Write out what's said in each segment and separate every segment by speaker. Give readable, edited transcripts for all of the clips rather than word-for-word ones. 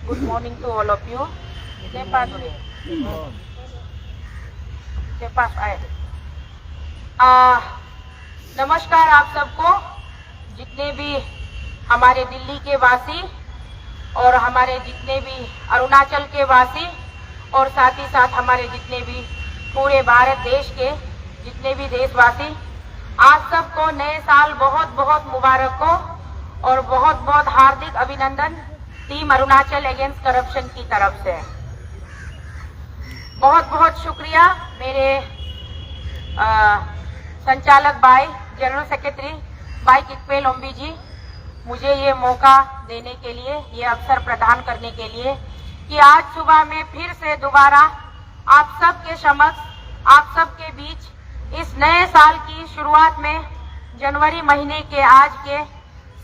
Speaker 1: Good morning to all of you. नमस्कार आप सबको, जितने भी हमारे दिल्ली के वासी और हमारे जितने भी अरुणाचल के वासी और साथ ही साथ हमारे जितने भी पूरे भारत देश के जितने भी देशवासी, आप सबको नए साल बहुत बहुत मुबारक हो और बहुत बहुत हार्दिक अभिनंदन टीम अरुणाचल अगेंस्ट करप्शन की तरफ से। बहुत बहुत शुक्रिया मेरे संचालक भाई, जनरल सेक्रेटरी भाई किकपे लोम्बी जी, मुझे ये मौका देने के लिए, ये अवसर प्रदान करने के लिए कि आज सुबह में फिर से दोबारा आप सबके समक्ष, आप सबके बीच इस नए साल की शुरुआत में जनवरी महीने के आज के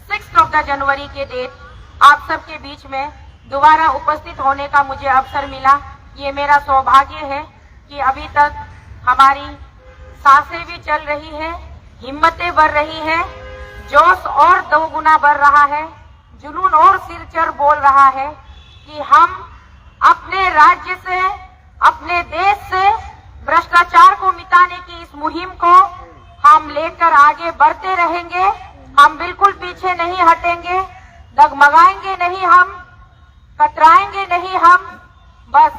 Speaker 1: 6 जनवरी के डेट आप सबके बीच में दोबारा उपस्थित होने का मुझे अवसर मिला। ये मेरा सौभाग्य है कि अभी तक हमारी सांसें भी चल रही है, हिम्मतें बढ़ रही है, जोश और दोगुना बढ़ रहा है, जुनून और सिरचर बोल रहा है कि हम अपने राज्य से, अपने देश से भ्रष्टाचार को मिटाने की इस मुहिम को हम लेकर आगे बढ़ते रहेंगे। हम बिल्कुल पीछे नहीं हटेंगे, डगमगाएंगे नहीं हम, कतराएंगे नहीं हम। बस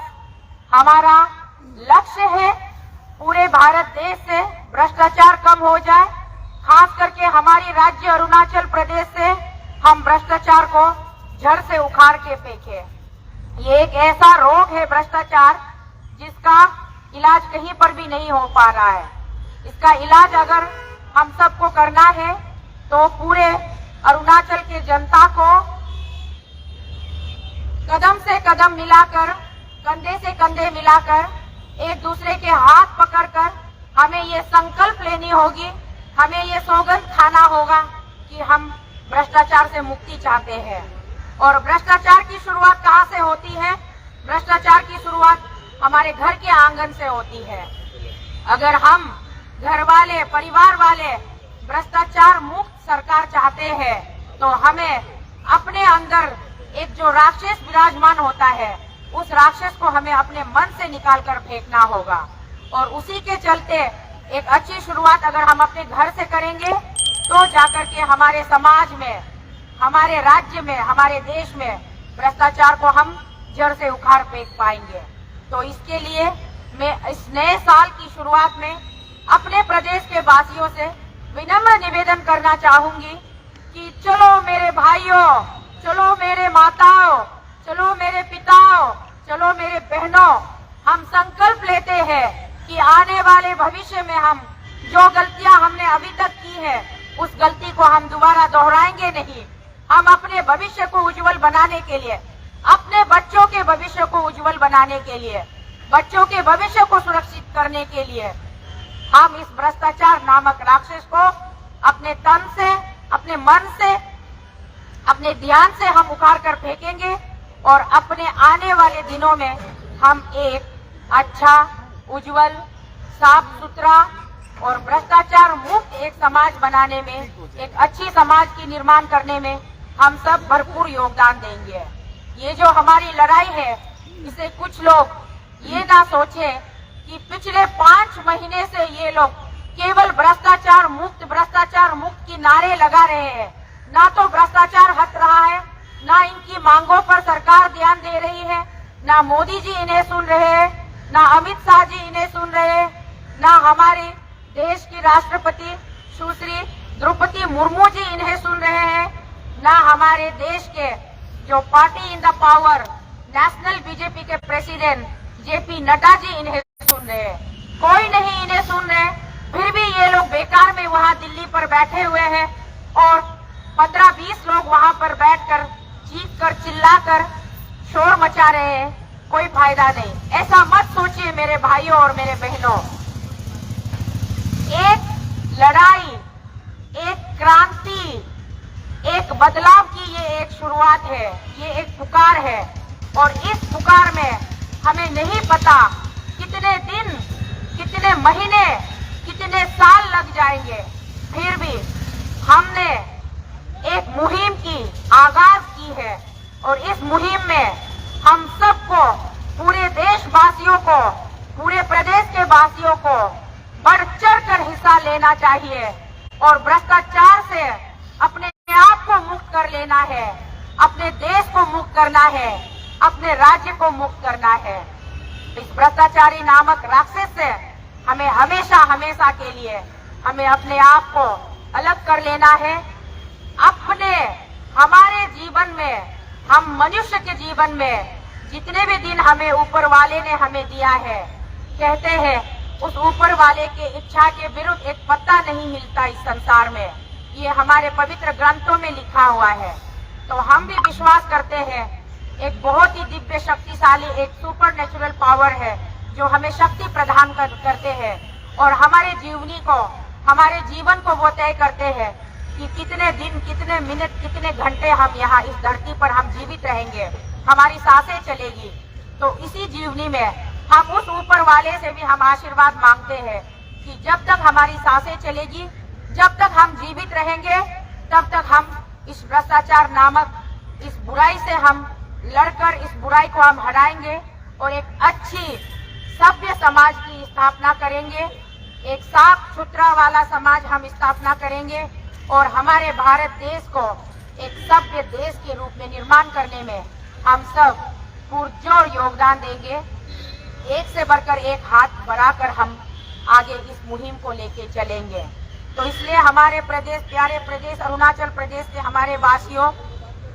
Speaker 1: हमारा लक्ष्य है पूरे भारत देश से भ्रष्टाचार कम हो जाए, खास करके हमारी राज्य अरुणाचल प्रदेश से हम भ्रष्टाचार को जड़ से उखाड़ के फेंके। ये एक ऐसा रोग है भ्रष्टाचार जिसका इलाज कहीं पर भी नहीं हो पा रहा है। इसका इलाज अगर हम सबको करना है तो पूरे अरुणाचल के जनता को कदम से कदम मिलाकर, कंधे से कंधे मिलाकर, एक दूसरे के हाथ पकड़कर हमें ये संकल्प लेनी होगी, हमें ये सौगंध खाना होगा कि हम भ्रष्टाचार से मुक्ति चाहते हैं। और भ्रष्टाचार की शुरुआत कहाँ से होती है? भ्रष्टाचार की शुरुआत हमारे घर के आंगन से होती है। अगर हम घर वाले, परिवार वाले भ्रष्टाचार मुक्त सरकार चाहते हैं तो हमें अपने अंदर एक जो राक्षस विराजमान होता है, उस राक्षस को हमें अपने मन से निकाल कर फेंकना होगा। और उसी के चलते एक अच्छी शुरुआत अगर हम अपने घर से करेंगे तो जाकर के हमारे समाज में, हमारे राज्य में, हमारे देश में भ्रष्टाचार को हम जड़ से उखाड़ फेंक पाएंगे। तो इसके लिए मैं इस नए साल की शुरुआत में अपने प्रदेश के वासियों से विनम्र निवेदन करना चाहूंगी कि चलो मेरे भाइयों, चलो मेरे माताओं, चलो मेरे पिताओं, चलो मेरे बहनों, हम संकल्प लेते हैं कि आने वाले भविष्य में हम जो गलतियां हमने अभी तक की है, उस गलती को हम दोबारा दोहराएंगे नहीं। हम अपने भविष्य को उज्जवल बनाने के लिए, अपने बच्चों के भविष्य को उज्जवल बनाने के लिए, बच्चों के भविष्य को सुरक्षित करने के लिए हम इस भ्रष्टाचार नामक राक्षस को अपने तन से, अपने मन से, अपने ध्यान से हम उखाड़ कर फेंकेंगे और अपने आने वाले दिनों में हम एक अच्छा, उज्जवल, साफ सुथरा और भ्रष्टाचार मुक्त एक समाज बनाने में, एक अच्छी समाज की निर्माण करने में हम सब भरपूर योगदान देंगे। ये जो हमारी लड़ाई है, इसे कुछ लोग ये ना सोचे कि पिछले 5 महीने से ये लोग केवल भ्रष्टाचार मुक्त की नारे लगा रहे हैं। ना तो भ्रष्टाचार हट रहा है, ना इनकी मांगों पर सरकार ध्यान दे रही है, ना मोदी जी इन्हें सुन रहे हैं, ना अमित शाह जी इन्हें सुन रहे हैं, ना हमारे देश की राष्ट्रपति सुश्री द्रौपदी मुर्मू जी इन्हें सुन रहे हैं, ना हमारे देश के जो party in the power national BJP के प्रेसिडेंट जेपी नड्डा जी इन्हें सुन रहे हैं। कोई नहीं इन्हें सुन रहे, फिर भी ये लोग बेकार में वहाँ दिल्ली पर बैठे हुए हैं और 15-20 लोग वहाँ पर बैठकर चीख कर, चिल्लाकर शोर मचा रहे हैं। कोई फायदा नहीं। ऐसा मत सोचिए मेरे भाइयों और मेरे बहनों। एक लड़ाई, एक क्रांति, एक बदलाव की ये एक शुरुआत है, ये एक पुकार है। और इस पुकार में हमें नहीं पता कितने दिन, कितने महीने, कितने साल लग जाएंगे, फिर भी हमने एक मुहिम की आगाज की है और इस मुहिम में देशवासियों को बढ़ चढ़ कर हिस्सा लेना चाहिए और भ्रष्टाचार से अपने आप को मुक्त कर लेना है, अपने देश को मुक्त करना है, अपने राज्य को मुक्त करना है। इस भ्रष्टाचारी नामक राक्षस से हमें हमेशा हमेशा के लिए हमें अपने आप को अलग कर लेना है। अपने हमारे जीवन में, हम मनुष्य के जीवन में जितने भी दिन हमें ऊपर वाले ने हमें दिया है, कहते हैं उस ऊपर वाले के इच्छा के विरुद्ध एक पत्ता नहीं हिलता इस संसार में। ये हमारे पवित्र ग्रंथों में लिखा हुआ है। तो हम भी विश्वास करते हैं एक बहुत ही दिव्य शक्तिशाली एक सुपर नेचुरल पावर है जो हमें शक्ति प्रदान करते हैं और हमारे जीवनी को, हमारे जीवन को वो तय करते हैं कि कितने दिन, कितने मिनट, कितने घंटे हम यहाँ इस धरती पर हम जीवित रहेंगे, हमारी सांसें चलेगी। तो इसी जीवनी में हम उस ऊपर वाले से भी हम आशीर्वाद मांगते हैं कि जब तक हमारी सांसें चलेगी, जब तक हम जीवित रहेंगे, तब तक हम इस भ्रष्टाचार नामक इस बुराई से हम लड़कर इस बुराई को हम हटाएंगे और एक अच्छी सभ्य समाज की स्थापना करेंगे। एक साफ सुथरा वाला समाज हम स्थापना करेंगे और हमारे भारत देश को एक सभ्य देश के रूप में निर्माण करने में हम सब पुरजोर योगदान देंगे। एक से बढ़कर एक हाथ बढ़ाकर हम आगे इस मुहिम को लेके चलेंगे। तो इसलिए हमारे प्रदेश, प्यारे प्रदेश अरुणाचल प्रदेश के हमारे वासियों,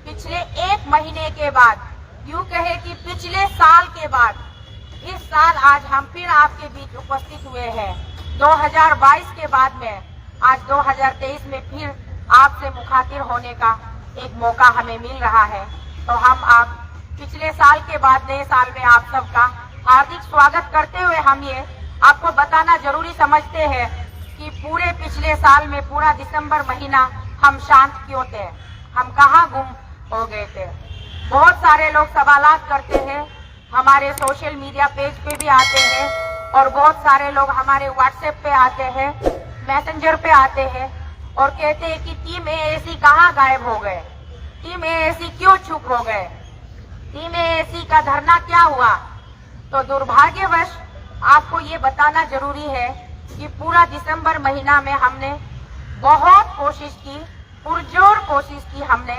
Speaker 1: पिछले एक महीने के बाद, यूं कहे कि पिछले साल के बाद, इस साल आज हम फिर आपके बीच उपस्थित हुए हैं। 2022 के बाद में आज 2023 में फिर आपसे मुखातिब होने का एक मौका हमें मिल रहा है। तो हम आप पिछले साल के बाद नए साल में आप सबका हार्दिक स्वागत करते हुए हम ये आपको बताना जरूरी समझते हैं कि पूरे पिछले साल में पूरा दिसंबर महीना हम शांत क्यों थे, हम कहाँ गुम हो गए थे। बहुत सारे लोग सवालात करते हैं, हमारे सोशल मीडिया पेज पे भी आते हैं और बहुत सारे लोग हमारे व्हाट्सएप पे आते हैं, मैसेंजर पे आते हैं और कहते हैं कि टीम एएसी कहाँ गायब हो गए, टीम एएसी क्यों चुप हो गए, टीम एएसी का धरना क्या हुआ। तो दुर्भाग्यवश आपको ये बताना जरूरी है कि पूरा दिसंबर महीना में हमने बहुत कोशिश की, पुरजोर कोशिश की हमने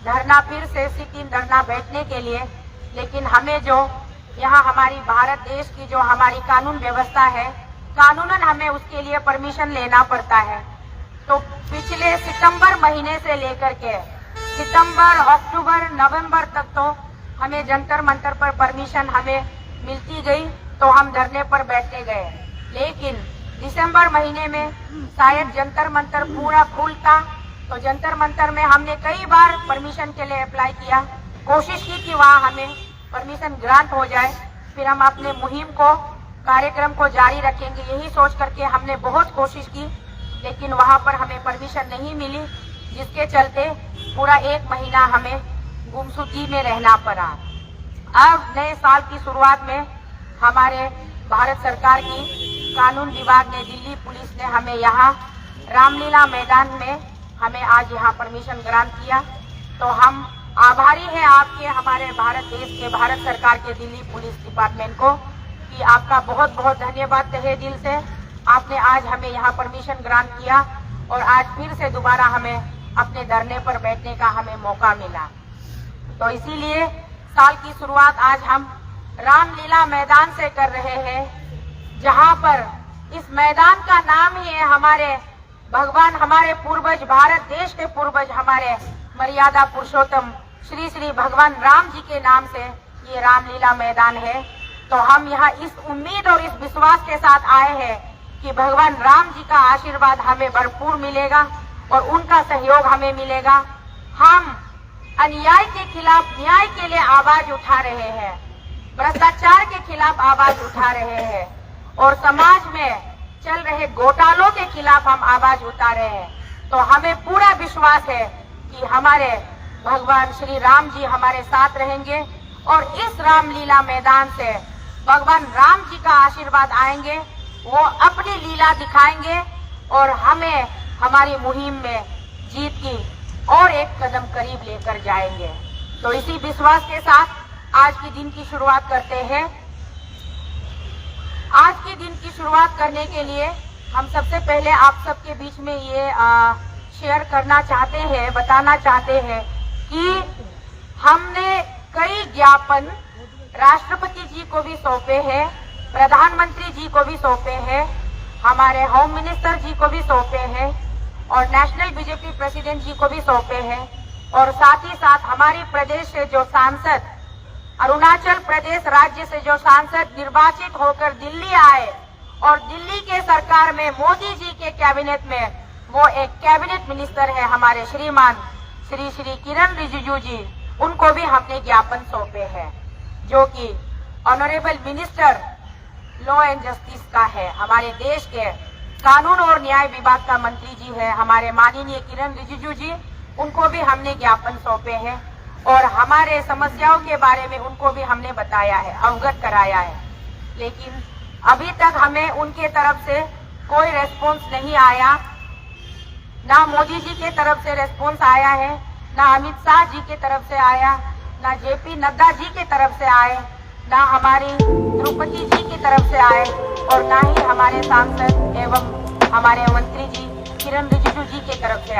Speaker 1: धरना, फिर से सिट इन धरना बैठने के लिए, लेकिन हमें जो यहाँ हमारी भारत देश की जो हमारी कानून व्यवस्था है, कानूनन हमें उसके लिए परमिशन लेना पड़ता है। तो पिछले सितंबर महीने से लेकर के सितंबर, अक्टूबर, नवंबर तक तो हमें जंतर मंतर पर परमिशन हमें मिलती गई, तो हम धरने पर बैठते गए। लेकिन दिसंबर महीने में शायद जंतर मंतर पूरा फुल था, तो जंतर मंतर में हमने कई बार परमिशन के लिए अप्लाई किया, कोशिश की कि वहाँ हमें परमिशन ग्रांट हो जाए, फिर हम अपने मुहिम को, कार्यक्रम को जारी रखेंगे। यही सोच करके हमने बहुत कोशिश की, लेकिन वहाँ पर हमें परमिशन नहीं मिली, जिसके चलते पूरा एक महीना हमें गुमसुदगी में रहना पड़ा। अब नए साल की शुरुआत में हमारे भारत सरकार की कानून विभाग ने, दिल्ली पुलिस ने हमें यहाँ रामलीला मैदान में हमें आज यहाँ परमिशन ग्रांट किया। तो हम आभारी हैं आपके, हमारे भारत देश के, भारत सरकार के दिल्ली पुलिस डिपार्टमेंट को, कि आपका बहुत बहुत धन्यवाद तहे दिल से। आपने आज हमें यहाँ परमिशन ग्रांट किया और आज फिर से दोबारा हमें अपने धरने पर बैठने का हमें मौका मिला। तो इसीलिए साल की शुरुआत आज हम रामलीला मैदान से कर रहे हैं, जहाँ पर इस मैदान का नाम ही है हमारे भगवान, हमारे पूर्वज, भारत देश के पूर्वज, हमारे मर्यादा पुरुषोत्तम श्री श्री भगवान राम जी के नाम से ये रामलीला मैदान है। तो हम यहाँ इस उम्मीद और इस विश्वास के साथ आए हैं कि भगवान राम जी का आशीर्वाद हमें भरपूर मिलेगा और उनका सहयोग हमें मिलेगा। हम अन्याय के खिलाफ न्याय के लिए आवाज उठा रहे हैं, भ्रष्टाचार के खिलाफ आवाज उठा रहे हैं और समाज में चल रहे घोटालों के खिलाफ हम आवाज उठा रहे हैं। तो हमें पूरा विश्वास है कि हमारे भगवान श्री राम जी हमारे साथ रहेंगे और इस रामलीला मैदान से भगवान राम जी का आशीर्वाद आएंगे, वो अपनी लीला दिखाएंगे और हमें हमारी मुहिम में जीत की और एक कदम करीब लेकर जाएंगे। तो इसी विश्वास के साथ आज के दिन की शुरुआत करते हैं। आज के दिन की शुरुआत करने के लिए हम सबसे पहले आप सबके बीच में ये शेयर करना चाहते हैं, बताना चाहते हैं कि हमने कई ज्ञापन राष्ट्रपति जी को भी सौंपे हैं, प्रधानमंत्री जी को भी सौंपे हैं, हमारे होम मिनिस्टर जी को भी सौंपे हैं और नेशनल बीजेपी प्रेसिडेंट जी को भी सौंपे हैं। और साथ ही साथ हमारी प्रदेश से जो सांसद, अरुणाचल प्रदेश राज्य से जो सांसद निर्वाचित होकर दिल्ली आए और दिल्ली के सरकार में मोदी जी के कैबिनेट में वो एक कैबिनेट मिनिस्टर है हमारे श्रीमान श्री किरण रिजिजू जी, उनको भी हमने ज्ञापन सौंपे हैं, जो कि honourable minister law and justice का है, हमारे देश के कानून और न्याय विभाग का मंत्री जी है हमारे माननीय किरण रिजिजू जी, उनको भी हमने ज्ञापन सौंपे हैं और हमारे समस्याओं के बारे में उनको भी हमने बताया है, अवगत कराया है। लेकिन अभी तक हमें उनके तरफ से कोई रेस्पॉन्स नहीं आया, ना मोदी जी के तरफ से रेस्पॉन्स आया है, ना अमित शाह जी के तरफ से आया, ना जेपी नड्डा जी के तरफ से आए, ना हमारी द्रौपदी जी की तरफ से आए और ना ही हमारे सांसद एवं हमारे मंत्री जी किरण रिजिजू जी की तरफ से